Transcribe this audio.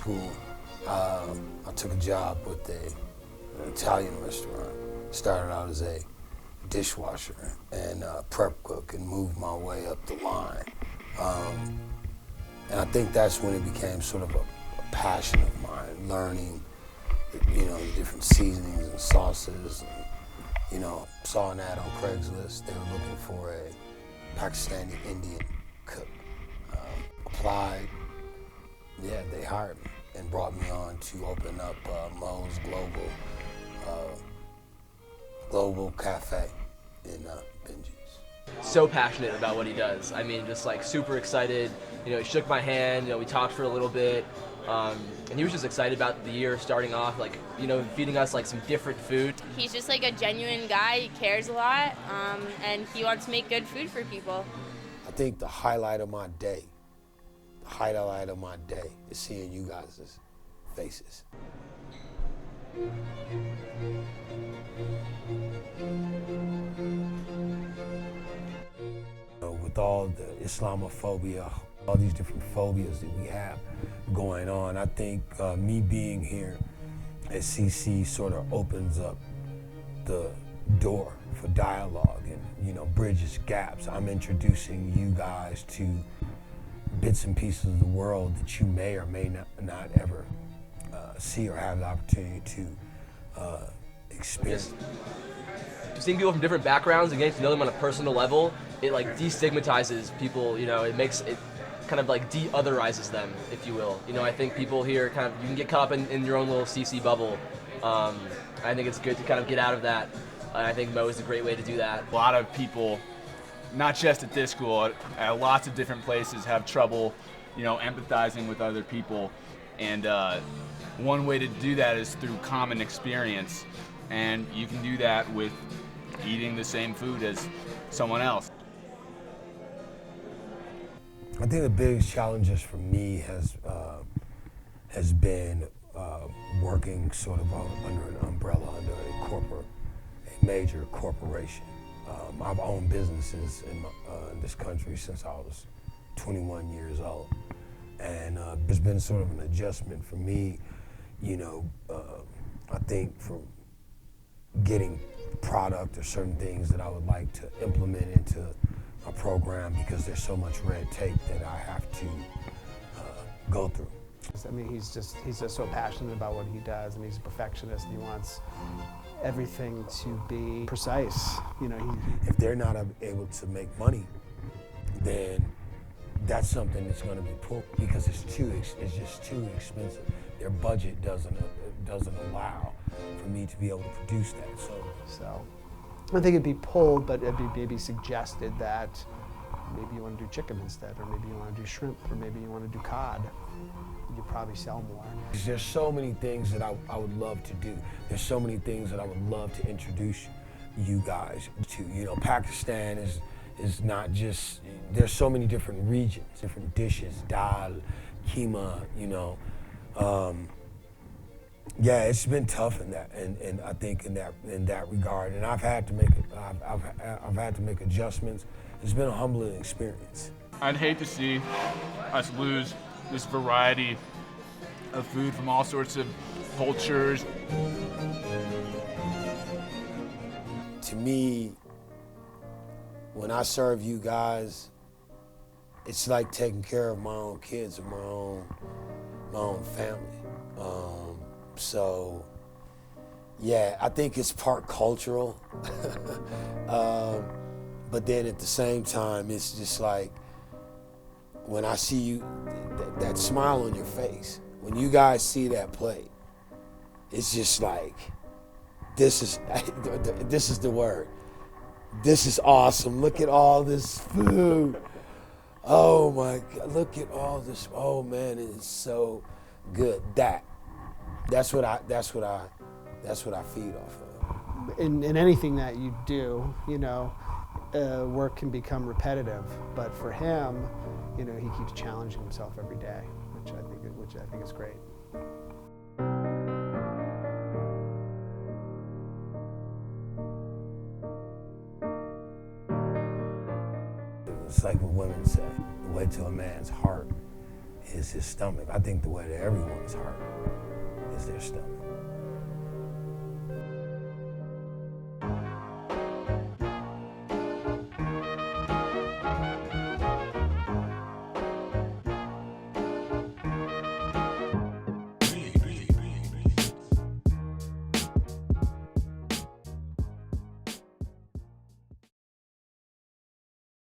school, I took a job with an Italian restaurant. Started out as a dishwasher and prep cook and moved my way up the line. And I think that's when it became sort of a passion of mine, learning, the different seasonings and sauces. And, saw an ad on Craigslist. They were looking for a Pakistani Indian cook. Applied. Yeah, they hired me and brought me on to open up Mo's global cafe in Benji's. So passionate about what he does. I mean, just like super excited. He shook my hand. We talked for a little bit, and he was just excited about the year starting off. Like, feeding us like some different food. He's just like a genuine guy. He cares a lot, and he wants to make good food for people. I think the highlight of my day is seeing you guys' faces. With all the Islamophobia, all these different phobias that we have going on, I think me being here at CC sort of opens up the door for dialogue and, bridges gaps. I'm introducing you guys to bits and pieces of the world that you may or may not ever see or have the opportunity to experience. Just seeing people from different backgrounds and getting to know them on a personal level, it like destigmatizes people. It makes it kind of like de-otherizes them, if you will. I think people here you can get caught up in your own little CC bubble. I think it's good to kind of get out of that. I think Mo is a great way to do that. A lot of people, not just at this school, at lots of different places, have trouble, empathizing with other people. And one way to do that is through common experience. And you can do that with eating the same food as someone else. I think the biggest challenges for me has been working sort of under an umbrella, under a major corporation. I've owned businesses in this country since I was 21 years old. And there's been sort of an adjustment for me, I think from getting product or certain things that I would like to implement into a program because there's so much red tape that I have to go through. I mean, he's just so passionate about what he does, and he's a perfectionist. He wants everything to be precise. If they're not able to make money, then that's something that's going to be pulled because it's just too expensive. Their budget doesn't allow for me to be able to produce that. So I think it'd be pulled, but it'd be maybe suggested that maybe you want to do chicken instead, or maybe you want to do shrimp, or maybe you want to do cod. You'd probably sell more. There's so many things that I would love to do. There's so many things that I would love to introduce you guys to. Pakistan is not just, there's so many different regions, different dishes, dal, keema, yeah, it's been tough in that, and I think in that regard, and I've had to make adjustments. It's been a humbling experience. I'd hate to see us lose this variety of food from all sorts of cultures. To me, when I serve you guys, it's like taking care of my own kids or my own family. So, yeah, I think it's part cultural, but then at the same time, it's just like when I see you, that smile on your face, when you guys see that plate, it's just like, this is the word. This is awesome. Look at all this food. Oh my God, look at all this. Oh man, it is so good. That's what I feed off of. In anything that you do, work can become repetitive, but for him, he keeps challenging himself every day, which I think is great. It's like what women say, the way to a man's heart is his stomach. I think the way that everyone's hurt is their stomach.